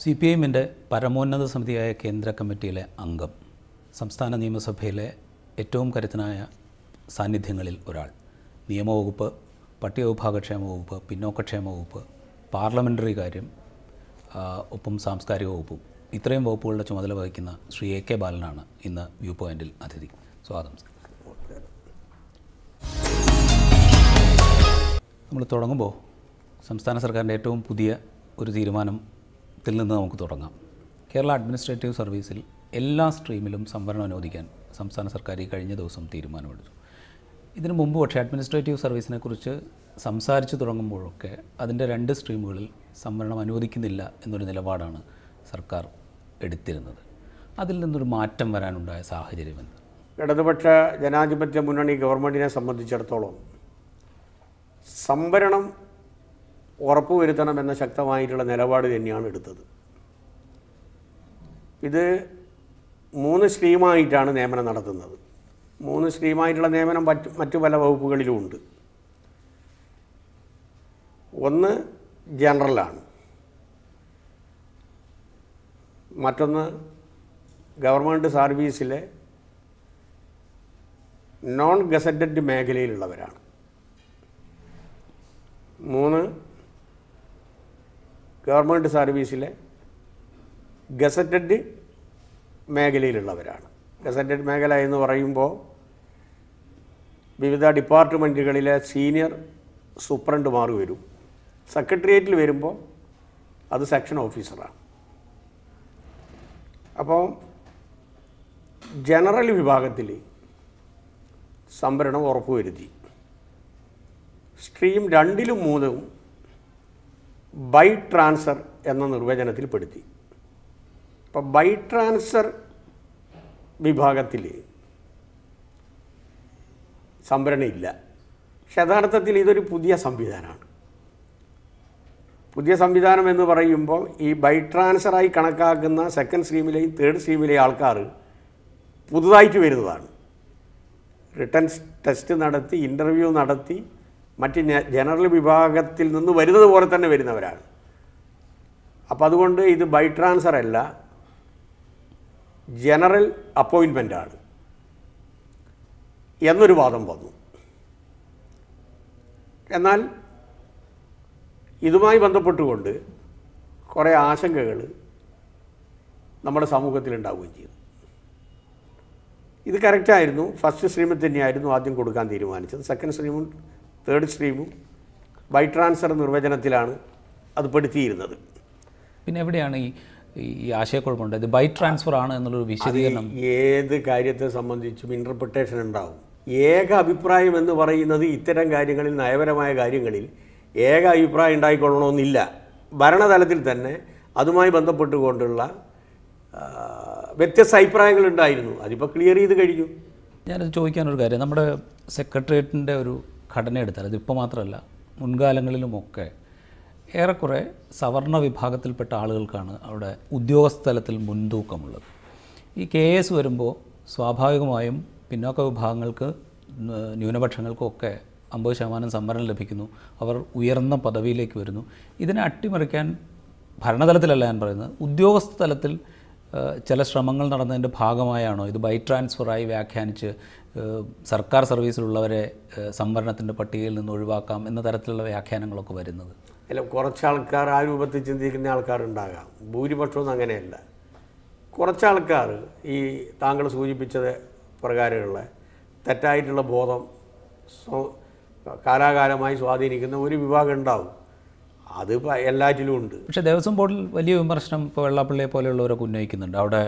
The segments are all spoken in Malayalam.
CPIഎമ്മിൻ്റെ പരമോന്നത സമിതിയായ കേന്ദ്ര കമ്മിറ്റിയിലെ അംഗം, സംസ്ഥാന നിയമസഭയിലെ ഏറ്റവും കരുത്തനായ സാന്നിധ്യങ്ങളിൽ ഒരാൾ, നിയമവകുപ്പ്, പട്ടികവിഭാഗക്ഷേമ വകുപ്പ്, പിന്നോക്കക്ഷേമ വകുപ്പ്, പാർലമെൻ്ററി കാര്യം, ഒപ്പം സാംസ്കാരിക വകുപ്പും, ഇത്രയും വകുപ്പുകളുടെ ചുമതല വഹിക്കുന്ന ശ്രീ AK ബാലനാണ് ഇന്ന് വ്യൂ പോയിൻറ്റിൽ അതിഥി. സ്വാഗതം. നമ്മൾ തുടങ്ങുമ്പോൾ സംസ്ഥാന സർക്കാരിൻ്റെ ഏറ്റവും പുതിയ ഒരു തീരുമാനത്തിൽ നിന്ന് നമുക്ക് തുടങ്ങാം. കേരള അഡ്മിനിസ്ട്രേറ്റീവ് സർവീസിൽ എല്ലാ സ്ട്രീമിലും സംവരണം അനുവദിക്കാൻ സംസ്ഥാന സർക്കാർ ഈ കഴിഞ്ഞ ദിവസം തീരുമാനമെടുത്തു. ഇതിനു മുമ്പ് പക്ഷേ അഡ്മിനിസ്ട്രേറ്റീവ് സർവീസിനെ കുറിച്ച് സംസാരിച്ചു തുടങ്ങുമ്പോഴൊക്കെ അതിൻ്റെ 2 സ്ട്രീമുകളിൽ സംവരണം അനുവദിക്കുന്നില്ല എന്നൊരു നിലപാടാണ് സർക്കാർ എടുത്തിരുന്നത്. അതിൽ നിന്നൊരു മാറ്റം വരാനുണ്ടായ സാഹചര്യമെന്ന് ഇടതുപക്ഷ ജനാധിപത്യ മുന്നണി ഗവൺമെൻറ്റിനെ സംബന്ധിച്ചിടത്തോളം സംവരണം ഉറപ്പുവരുത്തണമെന്ന ശക്തമായിട്ടുള്ള നിലപാട് തന്നെയാണ് എടുത്തത്. ഇത് 3 സ്ട്രീമായിട്ടാണ് നിയമനം നടത്തുന്നത്. 3 സ്ട്രീമായിട്ടുള്ള നിയമനം മറ്റു പല വകുപ്പുകളിലും ഉണ്ട്. ഒന്ന് ജനറലാണ്, മറ്റൊന്ന് ഗവൺമെൻറ് സർവീസിലെ നോൺ ഗസറ്റഡ് മേഖലയിലുള്ളവരാണ്, 3 ഗവൺമെൻറ് സർവീസിലെ ഗസറ്റഡ് മേഖലയിലുള്ളവരാണ്. ഗസറ്റഡ് മേഖല എന്ന് പറയുമ്പോൾ വിവിധ ഡിപ്പാർട്ട്മെൻറ്റുകളിലെ സീനിയർ സൂപ്രണ്ടുമാർ വരും. സെക്രട്ടേറിയറ്റിൽ വരുമ്പോൾ അത് സെക്ഷൻ ഓഫീസറാണ്. അപ്പോൾ ജനറൽ വിഭാഗത്തിൽ സംവരണം ഉറപ്പുവരുത്തി. സ്ട്രീം 2ലും 3ലും ബൈ ട്രാൻസ്ഫർ എന്ന നിർവചനത്തിൽ പെടുത്തി. അപ്പോൾ ബൈ ട്രാൻസ്ഫർ വിഭാഗത്തിൽ സംവരണം ഇല്ല. പക്ഷെ യഥാർത്ഥത്തിൽ ഇതൊരു പുതിയ സംവിധാനമാണ്. പുതിയ സംവിധാനം എന്ന് പറയുമ്പോൾ ഈ ബൈ ട്രാൻസ്ഫറായി കണക്കാക്കുന്ന 2nd സ്ട്രീമിലെയും 3rd സ്ട്രീമിലെയും ആൾക്കാർ പുതുതായിട്ട് വരുന്നതാണ്. റിട്ടൺ ടെസ്റ്റ് നടത്തി, ഇൻ്റർവ്യൂ നടത്തി, മറ്റ് ജനറൽ വിഭാഗത്തിൽ നിന്ന് വരുന്നത് പോലെ തന്നെ വരുന്നവരാണ്. അപ്പോൾ അതുകൊണ്ട് ഇത് ബൈ ട്രാൻസ്ഫർ അല്ല, ജനറൽ അപ്പോയിൻമെൻ്റാണ് എന്നൊരു വാദം വന്നു. എന്നാൽ ഇതുമായി ബന്ധപ്പെട്ടുകൊണ്ട് കുറേ ആശങ്കകൾ നമ്മുടെ സമൂഹത്തിലുണ്ടാവുകയും ചെയ്തു. ഇത് കറക്റ്റായിരുന്നു. 1st സ്ട്രീമിൽ തന്നെയായിരുന്നു ആദ്യം കൊടുക്കാൻ തീരുമാനിച്ചത്. 2nd സ്ട്രീമും 3rd സ്ട്രീമും ബൈ ട്രാൻസ്ഫർ നിർവചനത്തിലാണ് അത് പെടുത്തിയിരുന്നത്. പിന്നെ എവിടെയാണ് ഈ ആശയക്കുഴപ്പമുണ്ട്? ഇത് ബൈ ട്രാൻസ്ഫർ ആണ് എന്നുള്ളൊരു വിശദീകരണം. ഏത് കാര്യത്തെ സംബന്ധിച്ചും ഇൻ്റർപ്രിട്ടേഷൻ ഉണ്ടാവും. ഏക അഭിപ്രായം എന്ന് പറയുന്നത് ഇത്തരം കാര്യങ്ങളിൽ, നയപരമായ കാര്യങ്ങളിൽ ഏക അഭിപ്രായം ഉണ്ടായിക്കൊള്ളണമെന്നില്ല. ഭരണതലത്തിൽ തന്നെ അതുമായി ബന്ധപ്പെട്ടുകൊണ്ടുള്ള വ്യത്യസ്ത അഭിപ്രായങ്ങളുണ്ടായിരുന്നു. അതിപ്പോൾ ക്ലിയർ ചെയ്ത് കഴിഞ്ഞു. ഞാനത് ചോദിക്കാനൊരു കാര്യം, നമ്മുടെ സെക്രട്ടേറിയറ്റിൻ്റെ ഒരു ഘടന എടുത്താൽ, അതിപ്പോൾ മാത്രമല്ല മുൻകാലങ്ങളിലുമൊക്കെ ഏറെക്കുറെ സവർണ വിഭാഗത്തിൽപ്പെട്ട ആളുകൾക്കാണ് അവിടെ ഉദ്യോഗസ്ഥ തലത്തിൽ മുൻതൂക്കമുള്ളത്. ഈ KS വരുമ്പോൾ സ്വാഭാവികമായും പിന്നോക്ക വിഭാഗങ്ങൾക്ക്, ന്യൂനപക്ഷങ്ങൾക്കൊക്കെ 50% സംവരണം ലഭിക്കുന്നു. അവർ ഉയർന്ന പദവിയിലേക്ക് വരുന്നു. ഇതിനെ അട്ടിമറിക്കാൻ ഭരണതലത്തിലല്ല ഞാൻ പറയുന്നത്, ഉദ്യോഗസ്ഥ തലത്തിൽ ചില ശ്രമങ്ങൾ നടന്നതിൻ്റെ ഭാഗമായാണോ ഇത് ബൈ ട്രാൻസ്ഫറായി വ്യാഖ്യാനിച്ച് സർക്കാർ സർവീസിലുള്ളവരെ സംവരണത്തിൻ്റെ പട്ടികയിൽ നിന്ന് ഒഴിവാക്കാം എന്ന തരത്തിലുള്ള വ്യാഖ്യാനങ്ങളൊക്കെ വരുന്നത്? അല്ല, കുറച്ച് ആൾക്കാർ ആ രൂപത്തിൽ ചിന്തിക്കുന്ന ആൾക്കാരുണ്ടാകാം. ഭൂരിപക്ഷമൊന്നും അങ്ങനെയല്ല. കുറച്ചാൾക്കാർ ഈ താങ്കൾ സൂചിപ്പിച്ചത് പ്രകാരമുള്ള തെറ്റായിട്ടുള്ള ബോധം കാലാകാലമായി സ്വാധീനിക്കുന്ന ഒരു വിഭാഗം ഉണ്ടാവും. അത് എല്ലാറ്റിലും ഉണ്ട്. പക്ഷേ ദേവസ്വം ബോർഡിൽ വലിയ വിമർശനം ഇപ്പോൾ വെള്ളാപ്പള്ളിയെ പോലെയുള്ളവരൊക്കെ ഉന്നയിക്കുന്നുണ്ട്. അവിടെ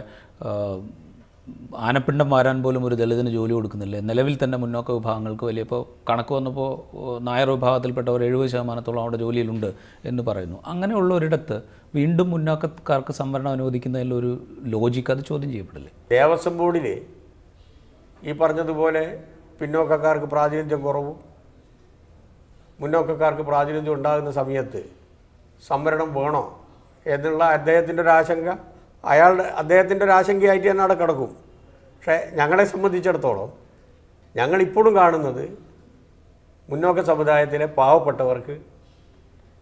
ആനപ്പിണ്ടം വാരാൻ പോലും ഒരു ദളിതിന് ജോലി കൊടുക്കുന്നില്ല. നിലവിൽ തന്നെ മുന്നോക്ക വിഭാഗങ്ങൾക്ക് വലിയ, ഇപ്പോൾ കണക്ക് വന്നപ്പോൾ നായർ വിഭാഗത്തിൽപ്പെട്ടവർ 70% അവിടെ ജോലിയിലുണ്ട് എന്ന് പറയുന്നു. അങ്ങനെയുള്ള ഒരിടത്ത് വീണ്ടും മുന്നോക്കക്കാർക്ക് സംവരണം അനുവദിക്കുന്നതിലൊരു ലോജിക്ക് അത് ചോദ്യം ചെയ്യപ്പെടില്ലേ? ദേവസ്വം ബോർഡിൽ ഈ പറഞ്ഞതുപോലെ പിന്നോക്കക്കാർക്ക് പ്രാതിനിധ്യം കുറവും മുന്നോക്കക്കാർക്ക് പ്രാതിനിധ്യം ഉണ്ടാകുന്ന സമയത്ത് സംവരണം വേണോ എന്നുള്ള അദ്ദേഹത്തിൻ്റെ ഒരു ആശങ്ക, അദ്ദേഹത്തിൻ്റെ ഒരു ആശങ്കയായിട്ട് തന്നെ അവിടെ കിടക്കും. പക്ഷേ ഞങ്ങളെ സംബന്ധിച്ചിടത്തോളം ഞങ്ങളിപ്പോഴും കാണുന്നത് മുന്നോക്ക സമുദായത്തിലെ പാവപ്പെട്ടവർക്ക്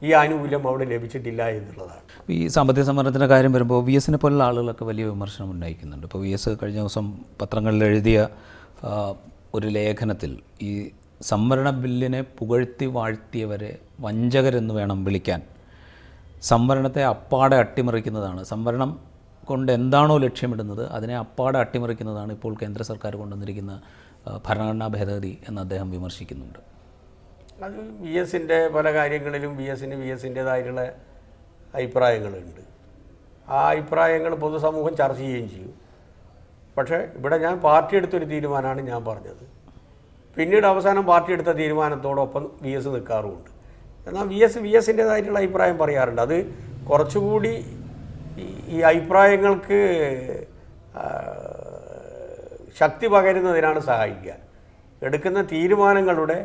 ഈ ആനുകൂല്യം അവിടെ ലഭിച്ചിട്ടില്ല എന്നുള്ളതാണ്. ഈ സാമ്പത്തിക സംവരണത്തിൻ്റെ കാര്യം വരുമ്പോൾ വി എസിനെ പോലുള്ള ആളുകളൊക്കെ വലിയ വിമർശനം ഉന്നയിക്കുന്നുണ്ട്. ഇപ്പോൾ വി എസ് കഴിഞ്ഞ ദിവസം പത്രങ്ങളിൽ എഴുതിയ ഒരു ലേഖനത്തിൽ ഈ സംവരണ ബില്ലിനെ പുകഴ്ത്തി വാഴ്ത്തിയവരെ വഞ്ചകരെന്ന് വേണം വിളിക്കാൻ, സംവരണത്തെ അപ്പാടെ അട്ടിമറിക്കുന്നതാണ്, സംവരണം കൊണ്ട് എന്താണോ ലക്ഷ്യമിടുന്നത് അതിനെ അപ്പാടെ അട്ടിമറിക്കുന്നതാണ് ഇപ്പോൾ കേന്ദ്ര സർക്കാർ കൊണ്ടുവന്നിരിക്കുന്ന ഭരണഘടനാ ഭേദഗതി എന്ന് അദ്ദേഹം വിമർശിക്കുന്നുണ്ട്. അത് വി എസിൻ്റെ പല കാര്യങ്ങളിലും വി എസിൻ്റേതായിട്ടുള്ള അഭിപ്രായങ്ങളുണ്ട്. ആ അഭിപ്രായങ്ങൾ പൊതുസമൂഹം ചർച്ച ചെയ്യുകയും ചെയ്യും. പക്ഷേ ഇവിടെ ഞാൻ പാർട്ടി എടുത്തൊരു തീരുമാനമാണ് ഞാൻ പറഞ്ഞത്. പിന്നീട് അവസാനം പാർട്ടി എടുത്ത തീരുമാനത്തോടൊപ്പം വി എസ് നിൽക്കാറുമുണ്ട്. എന്നാൽ വി എസിൻ്റേതായിട്ടുള്ള അഭിപ്രായം പറയാറുണ്ട്. അത് കുറച്ചുകൂടി ഈ അഭിപ്രായങ്ങൾക്ക് ശക്തി പകരുന്നതിനാണ് സഹായിക്കുക. എടുക്കുന്ന തീരുമാനങ്ങളുടെ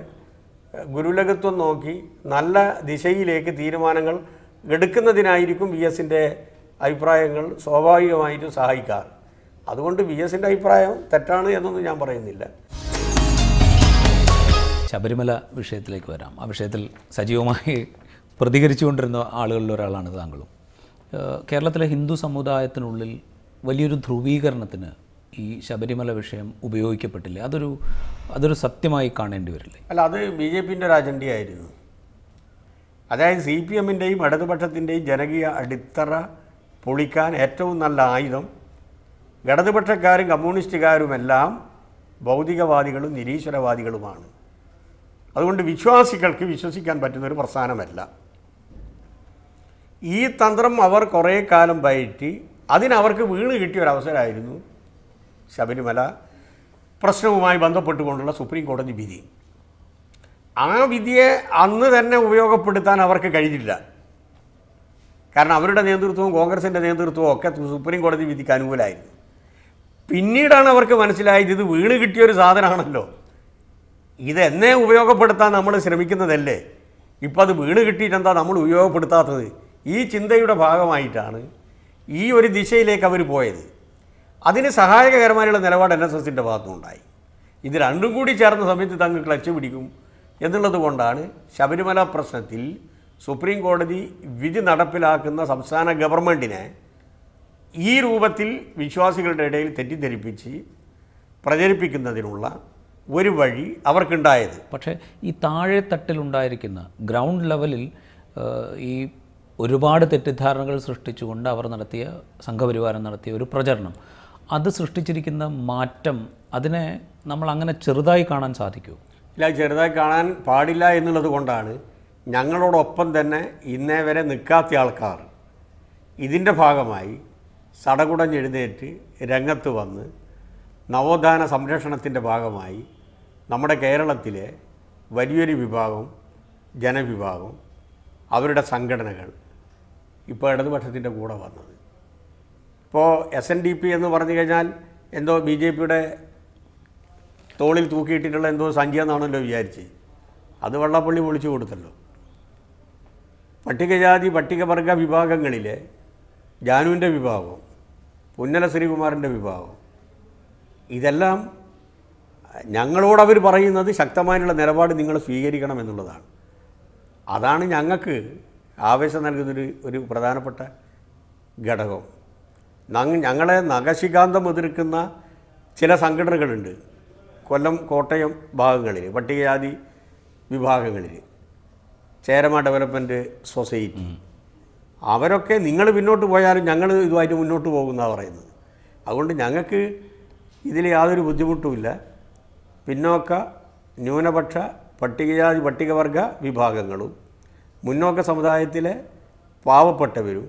ഗുരുലകത്വം നോക്കി നല്ല ദിശയിലേക്ക് തീരുമാനങ്ങൾ എടുക്കുന്നതിനായിരിക്കും വി എസിൻ്റെ അഭിപ്രായങ്ങൾ സ്വാഭാവികമായിട്ടും സഹായിക്കാറ്. അതുകൊണ്ട് വി എസിൻ്റെ അഭിപ്രായം തെറ്റാണ് എന്നൊന്നും ഞാൻ പറയുന്നില്ല. ശബരിമല വിഷയത്തിലേക്ക് വരാം. ആ വിഷയത്തിൽ സജീവമായി പ്രതികരിച്ചുകൊണ്ടിരുന്ന ആളുകളിൽ ഒരാളാണ് താങ്കളും. കേരളത്തിലെ ഹിന്ദു സമുദായത്തിനുള്ളിൽ വലിയൊരു ധ്രുവീകരണത്തിന് ഈ ശബരിമല വിഷയം ഉപയോഗിക്കപ്പെട്ടില്ലേ? അതൊരു സത്യമായി കാണേണ്ടി വരില്ലേ? അല്ല, അത് BJPൻ്റെ ഒരു അജണ്ടയായിരുന്നു. അതായത് CPMൻ്റെയും ഇടതുപക്ഷത്തിൻ്റെയും ജനകീയ അടിത്തറ പൊളിക്കാൻ ഏറ്റവും നല്ല ആയുധം ഇടതുപക്ഷക്കാരും കമ്മ്യൂണിസ്റ്റുകാരുമെല്ലാം ഭൗതികവാദികളും നിരീശ്വരവാദികളുമാണ്. അതുകൊണ്ട് വിശ്വാസികൾക്ക് വിശ്വസിക്കാൻ പറ്റുന്നൊരു പ്രസ്ഥാനമല്ല. ഈ തന്ത്രം അവർ കുറേ കാലം പയറ്റി അതിനവർക്ക് വീണ് കിട്ടിയൊരവസരമായിരുന്നു ശബരിമല പ്രശ്നവുമായി ബന്ധപ്പെട്ടുകൊണ്ടുള്ള സുപ്രീം കോടതി വിധി. ആ വിധിയെ അന്ന് തന്നെ ഉപയോഗപ്പെടുത്താൻ അവർക്ക് കഴിഞ്ഞില്ല. കാരണം അവരുടെ നേതൃത്വവും കോൺഗ്രസിൻ്റെ നേതൃത്വവും ഒക്കെ സുപ്രീം കോടതി വിധിക്ക് അനുകൂലമായിരുന്നു. പിന്നീടാണ് അവർക്ക് മനസ്സിലായത് ഇത് വീണ് കിട്ടിയൊരു സാധനമാണല്ലോ, ഇതെന്നെ ഉപയോഗപ്പെടുത്താൻ നമ്മൾ ശ്രമിക്കുന്നതല്ലേ, ഇപ്പം അത് വീണ് കിട്ടിയിട്ടെന്താ നമ്മൾ ഉപയോഗപ്പെടുത്താത്തത്? ഈ ചിന്തയുടെ ഭാഗമായിട്ടാണ് ഈ ഒരു ദിശയിലേക്ക് അവർ പോയത്. അതിന് സഹായകരമായുള്ള നിലപാട് NSSൻ്റെ ഭാഗത്തുനിന്നുണ്ടായി. ഇത് രണ്ടും കൂടി ചേർന്ന സമയത്ത് തങ്ങൾ ക്ലച്ച് പിടിക്കും എന്നുള്ളത് കൊണ്ടാണ് ശബരിമല പ്രശ്നത്തിൽ സുപ്രീം കോടതി വിധി നടപ്പിലാക്കുന്ന സംസ്ഥാന ഗവൺമെൻറ്റിനെ ഈ രൂപത്തിൽ വിശ്വാസികളുടെ ഇടയിൽ തെറ്റിദ്ധരിപ്പിച്ച് പ്രചരിപ്പിക്കുന്നതിനുള്ള ഒരു വഴി അവർക്കുണ്ടായത്. പക്ഷേ ഈ താഴെ തട്ടിലുണ്ടായിരിക്കുന്ന ഗ്രൗണ്ട് ലെവലിൽ ഈ ഒരുപാട് തെറ്റിദ്ധാരണകൾ സൃഷ്ടിച്ചുകൊണ്ട് അവർ നടത്തിയ സംഘപരിവാരം നടത്തിയ ഒരു പ്രചരണം, അത് സൃഷ്ടിച്ചിരിക്കുന്ന മാറ്റം, അതിനെ നമ്മൾ അങ്ങനെ ചെറുതായി കാണാൻ സാധിക്കുമോ? ഇല്ല, ചെറുതായി കാണാൻ പാടില്ല എന്നുള്ളത് കൊണ്ടാണ് ഞങ്ങളോടൊപ്പം തന്നെ ഇന്നേ വരെ നിൽക്കാത്ത ആൾക്കാർ ഇതിൻ്റെ ഭാഗമായി സടകുടഞ്ഞെഴുന്നേറ്റ് രംഗത്ത് വന്ന് നവോത്ഥാന സംരക്ഷണത്തിൻ്റെ ഭാഗമായി നമ്മുടെ കേരളത്തിലെ വലിയൊരു വിഭാഗം ജനവിഭാഗം അവരുടെ സംഘടനകൾ ഇപ്പോൾ ഇടതുപക്ഷത്തിൻ്റെ കൂടെ വന്നത്. ഇപ്പോൾ SNDP എന്ന് പറഞ്ഞു കഴിഞ്ഞാൽ എന്തോ BJPയുടെ തോളിൽ തൂക്കിയിട്ടിട്ടുള്ള എന്തോ സംഖ്യ എന്നാണല്ലോ വിചാരിച്ച്. അത് വെള്ളപ്പള്ളി പൊളിച്ചു കൊടുത്തല്ലോ. പട്ടികജാതി പട്ടികവർഗ വിഭാഗങ്ങളിലെ ജാനുവിൻ്റെ വിഭാഗം, പുന്നല ശ്രീകുമാറിൻ്റെ വിഭാഗം, ഇതെല്ലാം ഞങ്ങളോടവർ പറയുന്നത് ശക്തമായിട്ടുള്ള നിലപാട് നിങ്ങൾ സ്വീകരിക്കണം എന്നുള്ളതാണ്. അതാണ് ഞങ്ങൾക്ക് ആവേശം നൽകുന്നൊരു പ്രധാനപ്പെട്ട ഘടകം. ഞങ്ങളെ നഖശികാന്തം എതിർക്കുന്ന ചില സംഘടനകളുണ്ട് കൊല്ലം കോട്ടയം ഭാഗങ്ങളിൽ, പട്ടികജാതി വിഭാഗങ്ങളിൽ, ചേരമ ഡെവലപ്മെൻറ്റ് സൊസൈറ്റി, അവരൊക്കെ നിങ്ങൾ പിന്നോട്ട് പോയാലും ഞങ്ങൾ ഇതുമായിട്ട് മുന്നോട്ട് പോകുന്നതാണ് പറയുന്നത്. അതുകൊണ്ട് ഞങ്ങൾക്ക് ഇതിൽ യാതൊരു ബുദ്ധിമുട്ടുമില്ല. പിന്നോക്ക ന്യൂനപക്ഷ പട്ടികജാതി പട്ടികവർഗ വിഭാഗങ്ങളും മുന്നോക്ക സമുദായത്തിലെ പാവപ്പെട്ടവരും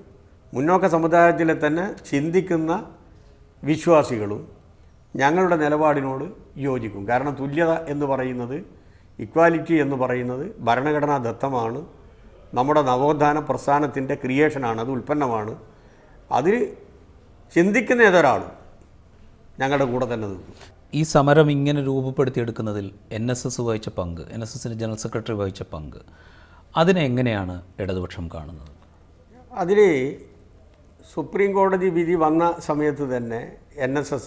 മുന്നോക്ക സമുദായത്തിലെ തന്നെ ചിന്തിക്കുന്ന വിശ്വാസികളും ഞങ്ങളുടെ നിലപാടിനോട് യോജിക്കും. കാരണം തുല്യത എന്ന് പറയുന്നത്, ഇക്വാലിറ്റി എന്ന് പറയുന്നത് ഭരണഘടനാ ദത്തമാണ്, നമ്മുടെ നവോത്ഥാന പ്രസ്ഥാനത്തിൻ്റെ ക്രിയേഷനാണ്, അത് ഉൽപ്പന്നമാണ്. അതിൽ ചിന്തിക്കുന്ന ഏതൊരാളും ഞങ്ങളുടെ കൂടെ തന്നെ നിൽക്കും. ഈ സമരം ഇങ്ങനെ രൂപപ്പെടുത്തിയെടുക്കുന്നതിൽ NSS വഹിച്ച പങ്ക്, NSSൻ്റെ ജനറൽ സെക്രട്ടറി വഹിച്ച പങ്ക്, അതിനെ എങ്ങനെയാണ് ഇടതുപക്ഷം കാണുന്നത്? അതിൽ സുപ്രീം കോടതി വിധി വന്ന സമയത്ത് തന്നെ NSS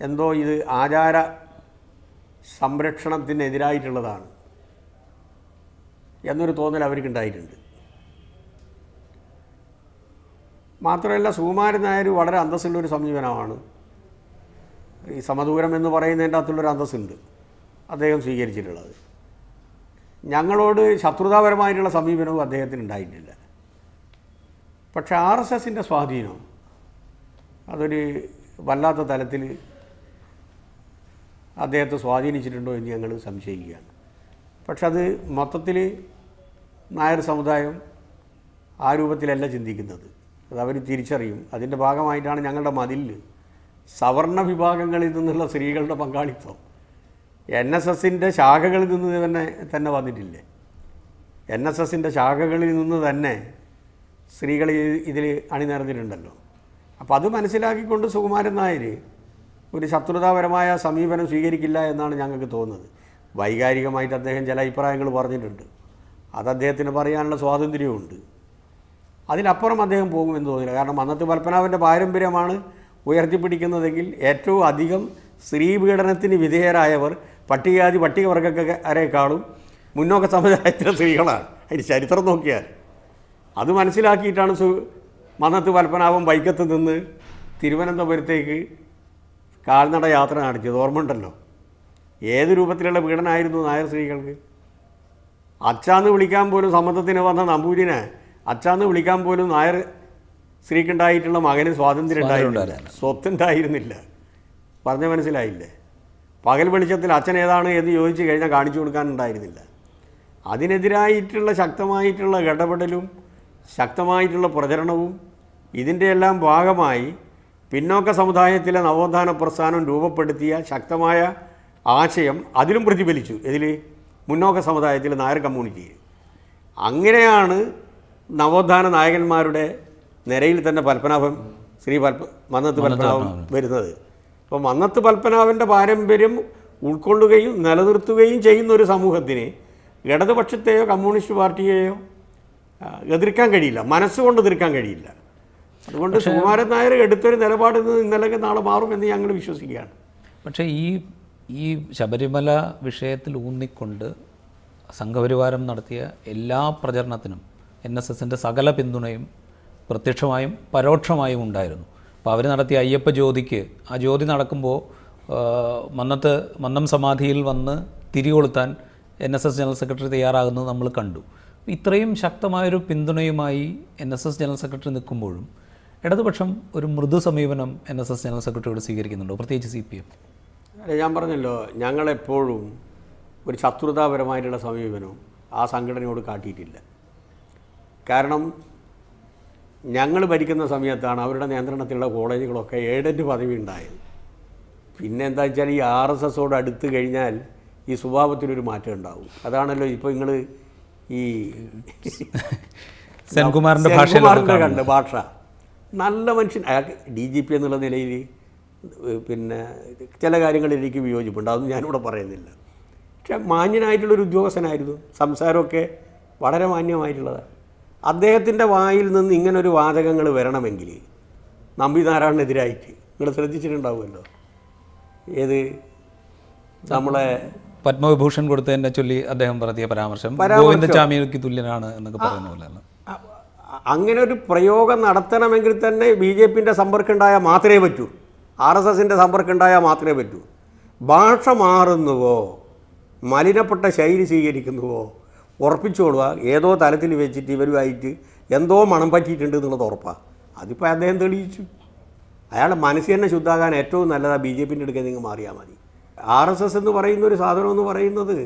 എന്തോ ഇത് ആചാര സംരക്ഷണത്തിനെതിരായിട്ടുള്ളതാണ് എന്നൊരു തോന്നൽ അവർക്കുണ്ടായിട്ടുണ്ട്. മാത്രമല്ല സുകുമാരൻ നായർ വളരെ അന്തസ്സുള്ളൊരു സമീപനമാണ്. ഈ സമദൂരം എന്ന് പറയുന്നതിൻ്റെ അകത്തുള്ളൊരു അന്തസ്സുണ്ട് അദ്ദേഹം സ്വീകരിച്ചിട്ടുള്ളത്. ഞങ്ങളോട് ശത്രുതാപരമായിട്ടുള്ള സമീപനവും അദ്ദേഹത്തിന് ഉണ്ടായിട്ടില്ല. പക്ഷേ RSSൻ്റെ സ്വാധീനം അതൊരു വല്ലാത്ത തലത്തിൽ അദ്ദേഹത്തെ സ്വാധീനിച്ചിട്ടുണ്ടോ എന്ന് ഞങ്ങൾ സംശയിക്കുകയാണ്. പക്ഷെ അത് മൊത്തത്തിൽ നായർ സമുദായം ആ രൂപത്തിലല്ല ചിന്തിക്കുന്നത്. അത് അവർ തിരിച്ചറിയും. അതിൻ്റെ ഭാഗമായിട്ടാണ് ഞങ്ങളുടെ മതിലിൽ സവർണ വിഭാഗങ്ങളിൽ നിന്നുള്ള സ്ത്രീകളുടെ പങ്കാളിത്തം NSSൻ്റെ ശാഖകളിൽ നിന്ന് തന്നെ വന്നിട്ടില്ലേ. NSSൻ്റെ ശാഖകളിൽ നിന്ന് തന്നെ സ്ത്രീകൾ ഇതിൽ അണിനിരന്നിട്ടുണ്ടല്ലോ. അപ്പോൾ അത് മനസ്സിലാക്കിക്കൊണ്ട് സുകുമാരൻ നായർ ഒരു ശത്രുതാപരമായ സമീപനം സ്വീകരിക്കില്ല എന്നാണ് ഞങ്ങൾക്ക് തോന്നുന്നത്. വൈകാരികമായിട്ട് അദ്ദേഹം ചില അഭിപ്രായങ്ങൾ പറഞ്ഞിട്ടുണ്ട്. അത് അദ്ദേഹത്തിന് പറയാനുള്ള സ്വാതന്ത്ര്യമുണ്ട്. അതിലപ്പുറം അദ്ദേഹം പോകുമെന്ന് തോന്നില്ല. കാരണം മന്നത്ത് പത്മനാഭൻ്റെ പാരമ്പര്യമാണ് ഉയർത്തിപ്പിടിക്കുന്നതെങ്കിൽ ഏറ്റവും അധികം സ്ത്രീ പീഡനത്തിന് വിധേയരായവർ പട്ടികവർഗക്കാരെക്കാളും മുന്നോക്ക സമുദായത്തിലെ സ്ത്രീകളാണ്. അതിന് ചരിത്രം നോക്കിയാൽ അത് മനസ്സിലാക്കിയിട്ടാണ് മന്നത്ത് പത്മനാഭൻ വൈക്കത്ത് നിന്ന് തിരുവനന്തപുരത്തേക്ക് കാൽനട യാത്ര നടത്തിയത്. ഓർമ്മയുണ്ടല്ലോ. ഏത് രൂപത്തിലുള്ള പീഡനമായിരുന്നു നായർ സ്ത്രീകൾക്ക്. അച്ചാന്ന് വിളിക്കാൻ പോലും സമ്മതത്തിന് വന്ന നമ്പൂരിനെ അച്ചാന്ന് വിളിക്കാൻ പോലും നായർ സ്ത്രീക്കുണ്ടായിട്ടുള്ള മകന് സ്വാതന്ത്ര്യം ഉണ്ടായിരുന്നില്ല, സ്വത്തുണ്ടായിരുന്നില്ല. പറഞ്ഞ മനസ്സിലായില്ലേ. പകൽ വെളിച്ചത്തിൽ അച്ഛൻ ഏതാണ് എന്ന് ചോദിച്ചു കഴിഞ്ഞാൽ കാണിച്ചു കൊടുക്കാനുണ്ടായിരുന്നില്ല. അതിനെതിരായിട്ടുള്ള ശക്തമായിട്ടുള്ള ഇടപെടലും ശക്തമായിട്ടുള്ള പ്രചരണവും ഇതിൻ്റെ എല്ലാം ഭാഗമായി പിന്നോക്ക സമുദായത്തിലെ നവോത്ഥാന പ്രസ്ഥാനം രൂപപ്പെടുത്തിയ ശക്തമായ ആശയം അതിലും പ്രതിഫലിച്ചു. ഇതിൽ മുന്നോക്ക സമുദായത്തിലെ നായർ കമ്മ്യൂണിറ്റിയിൽ. അങ്ങനെയാണ് നവോത്ഥാന നായകന്മാരുടെ നിരയിൽ തന്നെ മന്നത്ത് പത്മനാഭൻ വരുന്നത്. അപ്പോൾ മന്നത്ത് പത്മനാഭൻ്റെ പാരമ്പര്യം ഉൾക്കൊള്ളുകയും നിലനിർത്തുകയും ചെയ്യുന്ന ഒരു സമൂഹത്തിന് ഇടതുപക്ഷത്തെയോ കമ്മ്യൂണിസ്റ്റ് പാർട്ടിയെയോ എതിർക്കാൻ കഴിയില്ല, മനസ്സുകൊണ്ട് എതിർക്കാൻ കഴിയില്ല. അതുകൊണ്ട് സുകുമാരൻ നായർ എടുത്തൊരു നിലപാട് ഇന്നലെ നാളെ മാറുമെന്ന് ഞങ്ങൾ വിശ്വസിക്കുകയാണ്. പക്ഷേ ഈ ശബരിമല വിഷയത്തിൽ ഊന്നിക്കൊണ്ട് സംഘപരിവാരം നടത്തിയ എല്ലാ പ്രചരണത്തിനും NSSൻ്റെ സകല പിന്തുണയും പ്രത്യക്ഷമായും പരോക്ഷമായും ഉണ്ടായിരുന്നു. അപ്പോൾ അവർ നടത്തിയ അയ്യപ്പ ജ്യോതിക്ക്, ആ ജ്യോതി നടക്കുമ്പോൾ മന്നം സമാധിയിൽ വന്ന് തിരികൊളുത്താൻ NSS ജനറൽ സെക്രട്ടറി തയ്യാറാകുന്നത് നമ്മൾ കണ്ടു. ഇത്രയും ശക്തമായൊരു പിന്തുണയുമായി NSS ജനറൽ സെക്രട്ടറി നിൽക്കുമ്പോഴും ഇടതുപക്ഷം ഒരു മൃദു സമീപനം NSS ജനറൽ സെക്രട്ടറിയോട് സ്വീകരിക്കുന്നുണ്ടോ, പ്രത്യേകിച്ച് CPM? ഞാൻ പറഞ്ഞല്ലോ, ഞങ്ങളെപ്പോഴും ഒരു ശത്രുതാപരമായിട്ടുള്ള സമീപനം ആ സംഘടനയോട് കാട്ടിയിട്ടില്ല. കാരണം ഞങ്ങൾ ഭരിക്കുന്ന സമയത്താണ് അവരുടെ നിയന്ത്രണത്തിലുള്ള കോളേജുകളൊക്കെ എയ്ഡഡ് പദവി ഉണ്ടായത്. പിന്നെ എന്താ വെച്ചാൽ ഈ RSSോട് അടുത്ത് കഴിഞ്ഞാൽ ഈ സ്വഭാവത്തിനൊരു മാറ്റം ഉണ്ടാവും. അതാണല്ലോ ഇപ്പോൾ നിങ്ങൾ ഈ സെൻകുമാറിൻ്റെ കണ്ട ഭാഷ. നല്ല മനുഷ്യൻ, അയാൾക്ക് DGP എന്നുള്ള നിലയിൽ പിന്നെ ചില കാര്യങ്ങളിൽ എനിക്ക് വിയോജിപ്പുണ്ട്, അതൊന്നും ഞാനിവിടെ പറയുന്നില്ല. പക്ഷെ മാന്യനായിട്ടുള്ളൊരു ഉദ്യോഗസ്ഥനായിരുന്നു. സംസാരമൊക്കെ വളരെ മാന്യമായിട്ടുള്ളതാണ്. അദ്ദേഹത്തിൻ്റെ വായിൽ നിന്ന് ഇങ്ങനൊരു വാചകങ്ങൾ വരണമെങ്കിൽ നമ്പിനാരായണനെതിരായിട്ട് നിങ്ങൾ ശ്രദ്ധിച്ചിട്ടുണ്ടാവുമല്ലോ. ഏത് നമ്മളെ പത്മവിഭൂഷൺ കൊടുത്തതിനെ ചൊല്ലി അദ്ദേഹം നടത്തിയ പരാമർശം ഗോവിന്ദചാമിക്ക് തുല്യനാണ് എന്നൊക്കെ പറയുന്ന പോലെയാണ്. അങ്ങനെ ഒരു പ്രയോഗം നടത്തണമെങ്കിൽ തന്നെ BJPൻ്റെ സമ്പർക്കം ഉണ്ടായാൽ മാത്രമേ പറ്റൂ, RSSൻ്റെ സമ്പർക്കം ഉണ്ടായാൽ മാത്രമേ പറ്റൂ. ഭാഷ മാറുന്നുവോ, മലിനപ്പെട്ട ശൈലി സ്വീകരിക്കുന്നുവോ ഉറപ്പിച്ചോളുക. ഏതോ തലത്തിൽ വെച്ചിട്ട് ഇവരുമായിട്ട് എന്തോ മണം പറ്റിയിട്ടുണ്ട് എന്നുള്ളത് ഉറപ്പാണ്. അതിപ്പോൾ അദ്ദേഹം തെളിയിച്ചു. അയാളുടെ മനസ്സിൽ തന്നെ ശുദ്ധാകാൻ ഏറ്റവും നല്ലതാണ് BJPൻ്റെ അടുക്കൽ നിങ്ങൾ മാറിയാൽ മതി. RSS എന്ന് പറയുന്ന ഒരു സാധനം എന്ന് പറയുന്നത്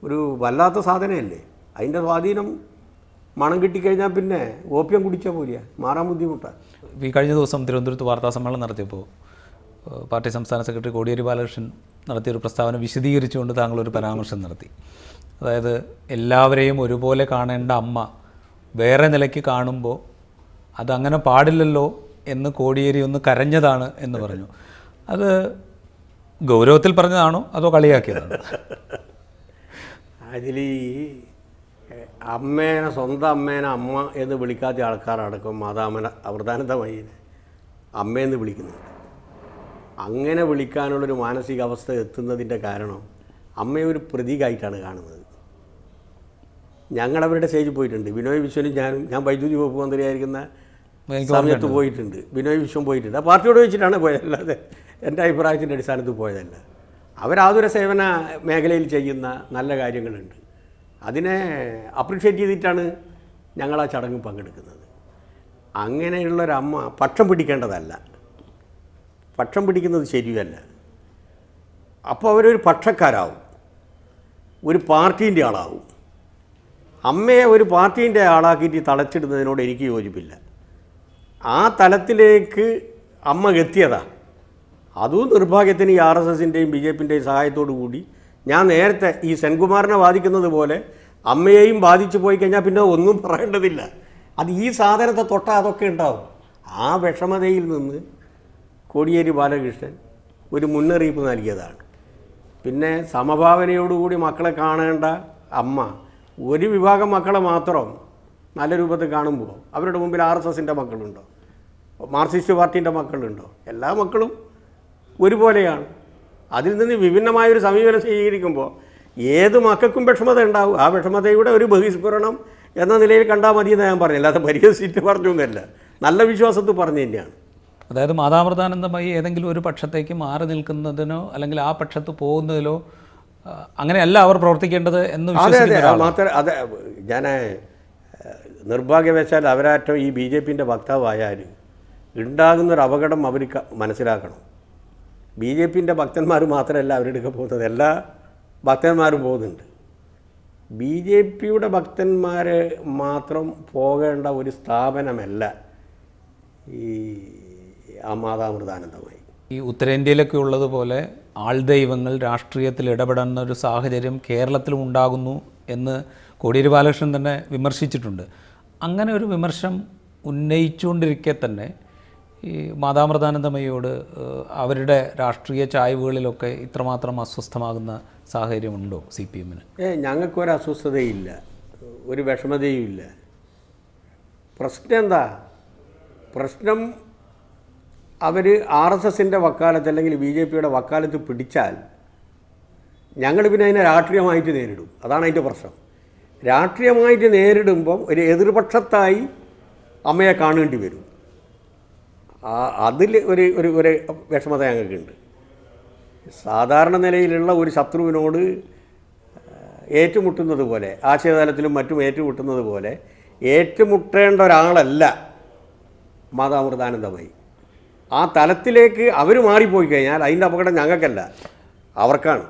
ഒരു വല്ലാത്ത സാധനമല്ലേ. അതിൻ്റെ സ്വാധീനം മണം കിട്ടിക്കഴിഞ്ഞാൽ പിന്നെ ഓപ്യം കുടിച്ചാൽ പോലെയാ, മാറാൻ ബുദ്ധിമുട്ടാണ്. ഈ കഴിഞ്ഞ ദിവസം തിരുവനന്തപുരത്ത് വാർത്താ സമ്മേളനം നടത്തിയപ്പോൾ പാർട്ടി സംസ്ഥാന സെക്രട്ടറി കോടിയേരി ബാലകൃഷ്ണൻ നടത്തിയൊരു പ്രസ്താവന വിശദീകരിച്ചുകൊണ്ട് താങ്കളൊരു പരാമർശം നടത്തി. അതായത് എല്ലാവരെയും ഒരുപോലെ കാണേണ്ട അമ്മ വേറെ നിലയ്ക്ക് കാണുമ്പോൾ അതങ്ങനെ പാടില്ലല്ലോ എന്ന് കോടിയേരി ഒന്ന് കരഞ്ഞതാണ് എന്ന് പറഞ്ഞു. അത് ഗൗരവത്തിൽ പറഞ്ഞതാണോ അതോ കളിയാക്കിയതാണോ? അതിൽ അമ്മേനെ, സ്വന്തം അമ്മേനെ അമ്മ എന്ന് വിളിക്കാത്ത ആൾക്കാരടക്കം അവൃതാനന്ദമയ്യനെ അമ്മയെന്ന് വിളിക്കുന്നുണ്ട്. അങ്ങനെ വിളിക്കാനുള്ളൊരു മാനസികാവസ്ഥ എത്തുന്നതിൻ്റെ കാരണം അമ്മയെ ഒരു പ്രതീകമായിട്ടാണ് കാണുന്നത്. ഞങ്ങളവരുടെ സ്റ്റേജിൽ പോയിട്ടുണ്ട്. ബിനോയ് വിശ്വനും ഞാൻ വൈദ്യുതി വകുപ്പ് മന്ത്രിയായിരിക്കുന്ന സമയത്ത് പോയിട്ടുണ്ട്, ബിനോയ് വിശ്വം പോയിട്ടുണ്ട്. ആ പാർട്ടിയോട് വെച്ചിട്ടാണ് പോയത്, അല്ലാതെ എൻ്റെ അഭിപ്രായത്തിൻ്റെ അടിസ്ഥാനത്തിൽ പോയതല്ല. അവരാതുര സേവന മേഖലയിൽ ചെയ്യുന്ന നല്ല കാര്യങ്ങളുണ്ട്, അതിനെ അപ്രീഷിയേറ്റ് ചെയ്തിട്ടാണ് ഞങ്ങൾ ആ ചടങ്ങിൽ പങ്കെടുക്കുന്നത്. അങ്ങനെയുള്ളൊരമ്മ പക്ഷം പിടിക്കേണ്ടതല്ല, പക്ഷം പിടിക്കുന്നത് ശരിയല്ല. അപ്പോൾ അവരൊരു പക്ഷക്കാരാവും, ഒരു പാർട്ടീൻ്റെ ആളാവും. അമ്മയെ ഒരു പാർട്ടീൻ്റെ ആളാക്കിയിട്ട് തളച്ചിടുന്നതിനോട് എനിക്ക് യോജിപ്പില്ല. ആ തലത്തിലേക്ക് അമ്മ എത്തിയതാണ്. അതും നിർഭാഗ്യത്തിന് ഈ RSSൻ്റെയും BJPൻ്റെയും സഹായത്തോടു കൂടി. ഞാൻ നേരത്തെ ഈ സെൻകുമാറിനെ ബാധിക്കുന്നത് പോലെ അമ്മയെയും ബാധിച്ചു പോയി കഴിഞ്ഞാൽ പിന്നെ ഒന്നും പറയേണ്ടതില്ല. അത് ഈ സാധനത്തെ തൊട്ടാൽ അതൊക്കെ ഉണ്ടാവും. ആ വിഷമതയിൽ നിന്ന് കോടിയേരി ബാലകൃഷ്ണൻ ഒരു മുന്നറിയിപ്പ് നൽകിയതാണ്. പിന്നെ സമഭാവനയോടുകൂടി മക്കളെ കാണേണ്ട അമ്മ ഒരു വിഭാഗം മക്കളെ മാത്രം നല്ല രൂപത്തിൽ കാണുമ്പോൾ അവരുടെ മുമ്പിൽ RSSൻ്റെ മക്കളുണ്ടോ, മാർക്സിസ്റ്റ് പാർട്ടീൻ്റെ മക്കളുണ്ടോ? എല്ലാ മക്കളും ഒരുപോലെയാണ്. അതിൽ നിന്ന് വിഭിന്നമായൊരു സമീപനം സ്വീകരിക്കുമ്പോൾ ഏത് മക്കൾക്കും വിഷമത ഉണ്ടാവും. ആ വിഷമതയുടെ ഒരു ബഹിസ്ഫുരണം എന്ന നിലയിൽ കണ്ടാൽ മതിയെന്ന് ഞാൻ പറഞ്ഞില്ല, അത് പരിഹസിച്ച് പറഞ്ഞൊന്നുമല്ല, നല്ല വിശ്വാസത്തിൽ പറഞ്ഞു തന്നെയാണ്. അതായത് മാതാമൃതാനന്ദമയി ഏതെങ്കിലും ഒരു പക്ഷത്തേക്ക് മാറി നിൽക്കുന്നതിനോ അല്ലെങ്കിൽ ആ പക്ഷത്ത് പോകുന്നതിലോ അങ്ങനെയല്ല അവർ പ്രവർത്തിക്കേണ്ടത് എന്ന് മാത്രം. അതെ, ഞാൻ നിർഭാഗ്യവശാൽ അവരാറ്റം ഈ BJPൻ്റെ വക്താവായാൽ ഉണ്ടാകുന്നൊരു അപകടം അവർ മനസ്സിലാക്കണം. BJPൻ്റെ ഭക്തന്മാർ മാത്രമല്ല അവരുടെ പോകുന്നത്, എല്ലാ ഭക്തന്മാരും പോകുന്നുണ്ട്. BJPയുടെ ഭക്തന്മാർ മാത്രം പോകേണ്ട ഒരു സ്ഥാപനമല്ല ഈ മാതാമൃതാനന്ദമയി. ഈ ഉത്തരേന്ത്യയിലൊക്കെ ഉള്ളതുപോലെ ആൾദൈവങ്ങൾ രാഷ്ട്രീയത്തിൽ ഇടപെടുന്ന ഒരു സാഹചര്യം കേരളത്തിലും ഉണ്ടാകുന്നു എന്ന് കോടിയേരി ബാലകൃഷ്ണൻ തന്നെ വിമർശിച്ചിട്ടുണ്ട്. അങ്ങനെ ഒരു വിമർശനം ഉന്നയിച്ചുകൊണ്ടിരിക്കെ തന്നെ ഈ മാതാമൃതാനന്ദമയിയോട് അവരുടെ രാഷ്ട്രീയ ചായ്വുകളിലൊക്കെ ഇത്രമാത്രം അസ്വസ്ഥമാകുന്ന സാഹചര്യമുണ്ടോ CPMന്? ഞങ്ങൾക്കൊരു അസ്വസ്ഥതയില്ല, ഒരു വിഷമതയും ഇല്ല. പ്രശ്നം എന്താ? പ്രശ്നം അവർ RSSൻ്റെ വക്കാലത്ത് അല്ലെങ്കിൽ BJPയുടെ വക്കാലത്ത് പിടിച്ചാൽ ഞങ്ങൾ പിന്നെ അതിനെ രാഷ്ട്രീയമായിട്ട് നേരിടും. അതാണ് അതിൻ്റെ പ്രശ്നം. രാഷ്ട്രീയമായിട്ട് നേരിടുമ്പം ഒരു എതിർപക്ഷത്തായി അമ്മയെ കാണേണ്ടി വരും. അതിൽ ഒരു ഒരു ഒരു വിഷമത ഞങ്ങൾക്കുണ്ട്. സാധാരണ നിലയിലുള്ള ഒരു ശത്രുവിനോട് ഏറ്റുമുട്ടുന്നത് പോലെ, ആശയതലത്തിലും മറ്റും ഏറ്റുമുട്ടുന്നത് പോലെ ഏറ്റുമുട്ടേണ്ട ഒരാളല്ല മാതാമൃതാനന്ദമയി. ആ തലത്തിലേക്ക് അവർ മാറിപ്പോയി കഴിഞ്ഞാൽ അതിൻ്റെ അപകടം ഞങ്ങൾക്കല്ല, അവർക്കാണ്.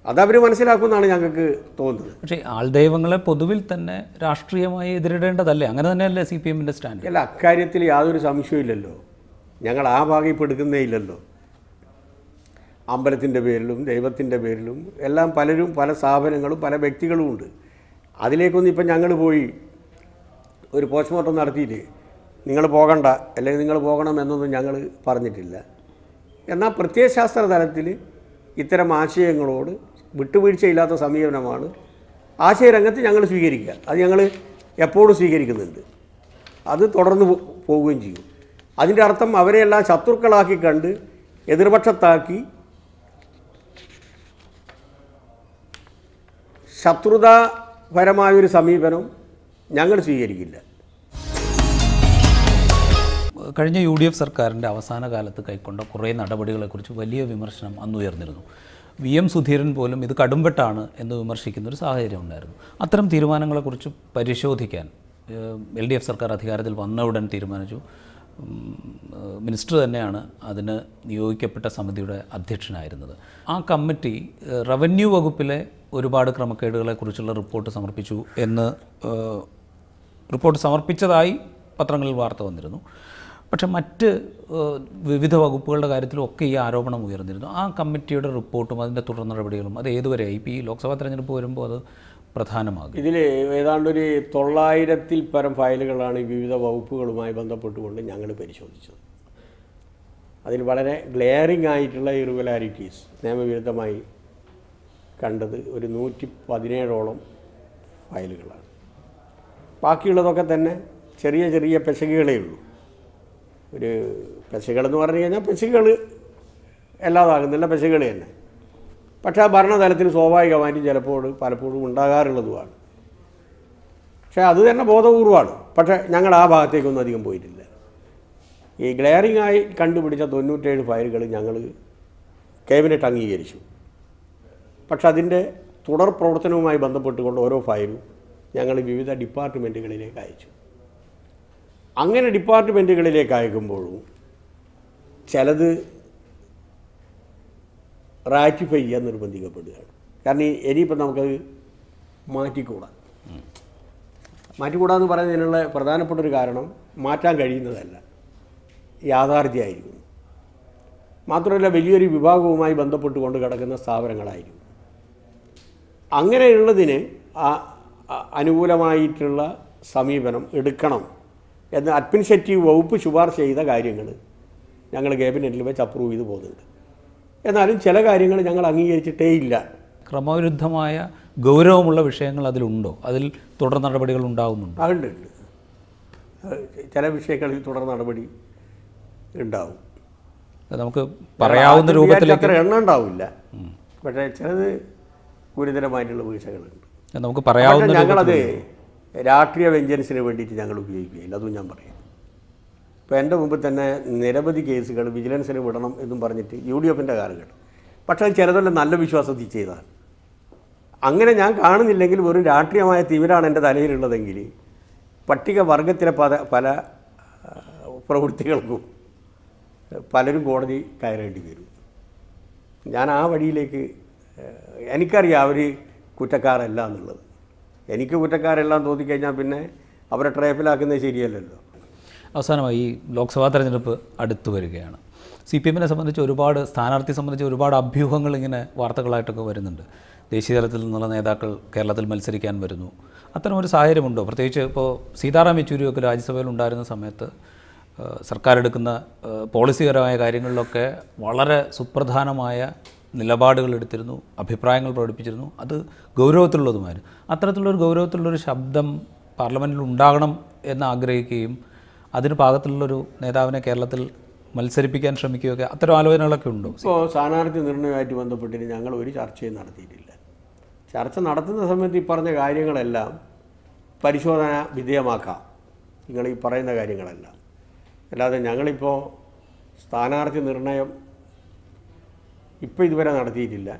അതവർ മനസ്സിലാക്കുമെന്നാണ് ഞങ്ങൾക്ക് തോന്നുന്നത്. പക്ഷേ ആൾദൈവങ്ങളെ പൊതുവിൽ തന്നെ രാഷ്ട്രീയമായി എതിരിടേണ്ടതല്ലേ? അങ്ങനെ തന്നെയല്ലേ CPMൻ്റെ സ്റ്റാൻഡ്? അല്ല, അക്കാര്യത്തിൽ യാതൊരു സംശയമില്ലല്ലോ. ഞങ്ങൾ ആ ഭാഗം ഇപ്പോൾ എടുക്കുന്നേ ഇല്ലല്ലോ. അമ്പലത്തിൻ്റെ പേരിലും ദൈവത്തിൻ്റെ പേരിലും എല്ലാം പലരും പല സ്ഥാപനങ്ങളും പല വ്യക്തികളും ഉണ്ട്. അതിലേക്കൊന്നും ഇപ്പം ഞങ്ങൾ പോയി ഒരു പോസ്റ്റ്മോർട്ടം നടത്തിയിട്ട് നിങ്ങൾ പോകണ്ട അല്ലെങ്കിൽ നിങ്ങൾ പോകണം എന്നൊന്നും ഞങ്ങൾ പറഞ്ഞിട്ടില്ല. എന്നാൽ പ്രത്യയശാസ്ത്ര തലത്തിൽ ഇത്തരം ആശയങ്ങളോട് വിട്ടുവീഴ്ചയില്ലാത്ത സമീപനമാണ് ആശയരംഗത്ത് ഞങ്ങൾ സ്വീകരിക്കുക. അത് ഞങ്ങൾ എപ്പോഴും സ്വീകരിക്കുന്നുണ്ട്, അത് തുടർന്ന് പോവുകയും ചെയ്യും. അതിൻ്റെ അർത്ഥം അവരെയെല്ലാം ശത്രുക്കളാക്കി കണ്ട് എതിർപക്ഷത്താക്കി ശത്രുതാപരമായൊരു സമീപനം ഞങ്ങൾ സ്വീകരിക്കില്ല. കഴിഞ്ഞ UDF സർക്കാരിൻ്റെ അവസാന കാലത്ത് കൈക്കൊണ്ട കുറേ നടപടികളെക്കുറിച്ച് വലിയ വിമർശനം അന്ന് ഉയർന്നിരുന്നു. VM സുധീരൻ പോലും ഇത് കടുംവെട്ടാണ് എന്ന് വിമർശിക്കുന്നൊരു സാഹചര്യം ഉണ്ടായിരുന്നു. അത്തരം തീരുമാനങ്ങളെക്കുറിച്ച് പരിശോധിക്കാൻ LDF സർക്കാർ അധികാരത്തിൽ വന്ന ഉടൻ തീരുമാനിച്ചു. മിനിസ്റ്റർ തന്നെയാണ് അതിന് നിയോഗിക്കപ്പെട്ട സമിതിയുടെ അധ്യക്ഷനായിരുന്നത്. ആ കമ്മിറ്റി റവന്യൂ വകുപ്പിലെ ഒരുപാട് ക്രമക്കേടുകളെക്കുറിച്ചുള്ള റിപ്പോർട്ട് സമർപ്പിച്ചു എന്ന് റിപ്പോർട്ട് സമർപ്പിച്ചതായി പത്രങ്ങളിൽ വാർത്ത വന്നിരുന്നു. പക്ഷേ മറ്റ് വിവിധ വകുപ്പുകളുടെ കാര്യത്തിലൊക്കെ ഈ ആരോപണം ഉയർന്നിരുന്നു. ആ കമ്മിറ്റിയുടെ റിപ്പോർട്ടും അതിൻ്റെ തുടർ നടപടികളും അത് ഏതുവരെ ഇപ്പോൾ ഈ ലോക്സഭാ തെരഞ്ഞെടുപ്പ് വരുമ്പോൾ അത് പ്രധാനമാകും. ഇതിൽ ഏതാണ്ടൊരു 900-ൽ പരം ഫയലുകളാണ് വിവിധ വകുപ്പുകളുമായി ബന്ധപ്പെട്ടുകൊണ്ട് ഞങ്ങൾ പരിശോധിച്ചത്. അതിൽ വളരെ ഗ്ലെയറിംഗ് ആയിട്ടുള്ള ഇറഗുലാരിറ്റീസ് നിയമവിരുദ്ധമായി കണ്ടത് ഒരു 117ഓളം ഫയലുകളാണ്. ബാക്കിയുള്ളതൊക്കെ തന്നെ ചെറിയ ചെറിയ പെശകുകളേ ഉള്ളൂ. ഒരു പെശകുകളെന്ന് പറഞ്ഞു കഴിഞ്ഞാൽ പെശകുകൾ എല്ലാതാകുന്നില്ല, പെശകുകൾ തന്നെ. പക്ഷേ ആ ഭരണതലത്തിൽ സ്വാഭാവികമായിട്ടും പലപ്പോഴും ഉണ്ടാകാറുള്ളതുമാണ്. പക്ഷേ അത് തന്നെ ബോധപൂർവമാണ്. പക്ഷേ ഞങ്ങൾ ആ ഭാഗത്തേക്കൊന്നും അധികം പോയിട്ടില്ല. ഈ ഗ്ലെയറിംഗ് ആയി കണ്ടുപിടിച്ച 97 ഫയലുകൾ ഞങ്ങൾ ക്യാബിനറ്റ് അംഗീകരിച്ചു. പക്ഷെ അതിൻ്റെ തുടർ പ്രവർത്തനവുമായി ബന്ധപ്പെട്ടുകൊണ്ട് ഓരോ ഫയലും ഞങ്ങൾ വിവിധ ഡിപ്പാർട്ട്മെൻറ്റുകളിലേക്ക് അയച്ചു. അങ്ങനെ ഡിപ്പാർട്ട്മെൻറ്റുകളിലേക്ക് അയക്കുമ്പോഴും ചിലത് റാറ്റിഫൈ ചെയ്യാൻ നിർബന്ധിക്കപ്പെടുകയാണ്. കാരണം ഇനിയിപ്പോൾ നമുക്കത് മാറ്റിക്കൂടാന്ന് പറയുന്നതിനുള്ള പ്രധാനപ്പെട്ട ഒരു കാരണം മാറ്റാൻ കഴിയുന്നതല്ല, യാഥാർത്ഥ്യമായിരിക്കും. മാത്രമല്ല വലിയൊരു വിഭാഗവുമായി ബന്ധപ്പെട്ടുകൊണ്ട് കിടക്കുന്ന സ്ഥാപനങ്ങളായിരിക്കും. അങ്ങനെയുള്ളതിന് അനുകൂലമായിട്ടുള്ള സമീപനം എടുക്കണം എന്ന് അഡ്മിനിസ്ട്രേറ്റീവ് വകുപ്പ് ശുപാർശ ചെയ്ത കാര്യങ്ങൾ ഞങ്ങൾ ക്യാബിനറ്റിൽ വെച്ച് അപ്രൂവ് ചെയ്ത് പോകുന്നുണ്ട്. എന്നാലും ചില കാര്യങ്ങൾ ഞങ്ങൾ അംഗീകരിച്ചിട്ടേ ഇല്ല. ക്രമവിരുദ്ധമായ ഗൗരവമുള്ള വിഷയങ്ങൾ അതിലുണ്ടോ? അതിൽ തുടർ നടപടികൾ ഉണ്ടാകുന്നുണ്ടോ? അതുണ്ട്. ചില വിഷയങ്ങളിൽ തുടർ നടപടി ഉണ്ടാവും. നമുക്ക് പറയാവുന്ന രൂപത്തിലേക്ക് അത്ര എണ്ണം ഉണ്ടാവില്ല, പക്ഷേ ചിലത് ഗുരുതരമായിട്ടുള്ള വീഴ്ചകളുണ്ട്. നമുക്ക് പറയാവുന്ന ഞങ്ങളത് രാഷ്ട്രീയ വെഞ്ചൻസിന് വേണ്ടിയിട്ട് ഞങ്ങൾ ഉപയോഗിക്കുകയില്ല, അതും ഞാൻ പറയാം. ഇപ്പോൾ എൻ്റെ മുമ്പ് തന്നെ നിരവധി കേസുകൾ വിജിലൻസിന് വിടണം എന്നും പറഞ്ഞിട്ട് UDFൻ്റെ കാലഘട്ടം. പക്ഷേ അത് ചിലതെല്ലാം നല്ല വിശ്വാസത്തിൽ ചെയ്തതാണ്. അങ്ങനെ ഞാൻ കാണുന്നില്ലെങ്കിൽ വെറും രാഷ്ട്രീയമായ തീവ്രമാണ് എൻ്റെ തലയിലുള്ളതെങ്കിൽ പട്ടിക വർഗത്തിലെ പല പ്രവൃത്തികൾക്കും പലരും കോടതി കയറേണ്ടി വരും. ഞാൻ ആ വഴിയിലേക്ക്, എനിക്കറിയാം അവർ കുറ്റക്കാരല്ല എന്നുള്ളത്. എനിക്ക് കുറ്റക്കാരെല്ലാം തോന്നിക്കഴിഞ്ഞാൽ പിന്നെ അവരെ ട്രാപ്പിലാക്കുന്നത് ശരിയല്ലല്ലോ. അവസാനമായി ഈ ലോക്സഭാ തെരഞ്ഞെടുപ്പ് അടുത്തു വരികയാണ്. CPMനെ സംബന്ധിച്ച് സ്ഥാനാർത്ഥിയെ സംബന്ധിച്ച് ഒരുപാട് അഭ്യൂഹങ്ങൾ ഇങ്ങനെ വാർത്തകളായിട്ടൊക്കെ വരുന്നുണ്ട്. ദേശീയ തലത്തിൽ നിന്നുള്ള നേതാക്കൾ കേരളത്തിൽ മത്സരിക്കാൻ വരുന്നു. അത്തരമൊരു സാഹചര്യമുണ്ടോ? പ്രത്യേകിച്ച് ഇപ്പോൾ സീതാറാം യെച്ചൂരിയൊക്കെ രാജ്യസഭയിൽ ഉണ്ടായിരുന്ന സമയത്ത് സർക്കാർ എടുക്കുന്ന പോളിസിപരമായ കാര്യങ്ങളിലൊക്കെ വളരെ സുപ്രധാനമായ നിലപാടുകൾ എടുത്തിരുന്നു, അഭിപ്രായങ്ങൾ പ്രകടിപ്പിച്ചിരുന്നു. അത് ഗൗരവത്തിലുള്ളതുമായിരുന്നു. അത്തരത്തിലുള്ളൊരു ഗൗരവത്തിലുള്ളൊരു ശബ്ദം പാർലമെൻറ്റിൽ ഉണ്ടാകണം എന്ന് ആഗ്രഹിക്കുകയും അതിന് പാകത്തിലുള്ളൊരു നേതാവിനെ കേരളത്തിൽ മത്സരിപ്പിക്കാൻ ശ്രമിക്കുകയൊക്കെ അത്തരം ആലോചനകളൊക്കെ ഉണ്ടോ? ഇപ്പോൾ സ്ഥാനാർത്ഥി നിർണ്ണയമായിട്ട് ബന്ധപ്പെട്ടിട്ട് ഞങ്ങൾ ഒരു ചർച്ചയും നടത്തിയിട്ടില്ല. ചർച്ച നടത്തുന്ന സമയത്ത് ഈ പറഞ്ഞ കാര്യങ്ങളെല്ലാം പരിശോധന വിധേയമാക്കാം, നിങ്ങൾ ഈ പറയുന്ന കാര്യങ്ങളെല്ലാം. അല്ലാതെ ഞങ്ങളിപ്പോൾ സ്ഥാനാർത്ഥി നിർണയം ഇപ്പോൾ ഇതുവരെ നടത്തിയിട്ടില്ല.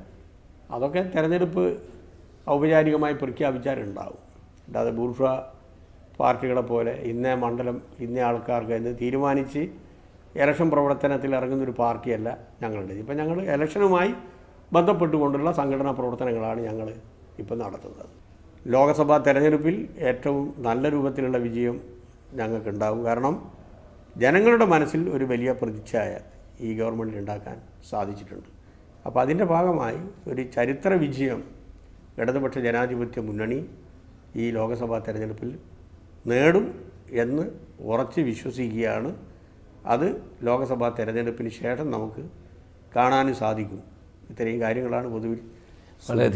അതൊക്കെ തെരഞ്ഞെടുപ്പ് ഔപചാരികമായി പ്രഖ്യാപിച്ചാലുണ്ടാവും. അല്ലാതെ ബൂർഷ്വാ പാർട്ടികളെ പോലെ ഇന്ന മണ്ഡലം ഇന്ന ആൾക്കാർക്ക് എന്ന് തീരുമാനിച്ച് ഇലക്ഷൻ പ്രവർത്തനത്തിൽ ഇറങ്ങുന്നൊരു പാർട്ടിയല്ല ഞങ്ങളുടേത്. ഇപ്പം ഞങ്ങൾ ഇലക്ഷനുമായി ബന്ധപ്പെട്ടുകൊണ്ടുള്ള സംഘടനാ പ്രവർത്തനങ്ങളാണ് ഞങ്ങൾ ഇപ്പം നടത്തുന്നത്. ലോക്സഭാ തെരഞ്ഞെടുപ്പിൽ ഏറ്റവും നല്ല രൂപത്തിലുള്ള വിജയം ഞങ്ങൾക്കുണ്ടാകും. കാരണം ജനങ്ങളുടെ മനസ്സിൽ ഒരു വലിയ പ്രതീക്ഷയായ ഈ ഗവൺമെൻറ് ഉണ്ടാക്കാൻ സാധിച്ചിട്ടുണ്ട്. അപ്പോൾ അതിൻ്റെ ഭാഗമായി ഒരു ചരിത്ര വിജയം ഇടതുപക്ഷ ജനാധിപത്യ മുന്നണി ഈ ലോക്സഭാ തെരഞ്ഞെടുപ്പിൽ നേടും എന്ന് ഉറച്ച് വിശ്വസിക്കുകയാണ്. അത് ലോക്സഭാ തെരഞ്ഞെടുപ്പിന് ശേഷം നമുക്ക് കാണാനും സാധിക്കും. ഇത്രയും കാര്യങ്ങളാണ് പൊതുവിൽ വളരെ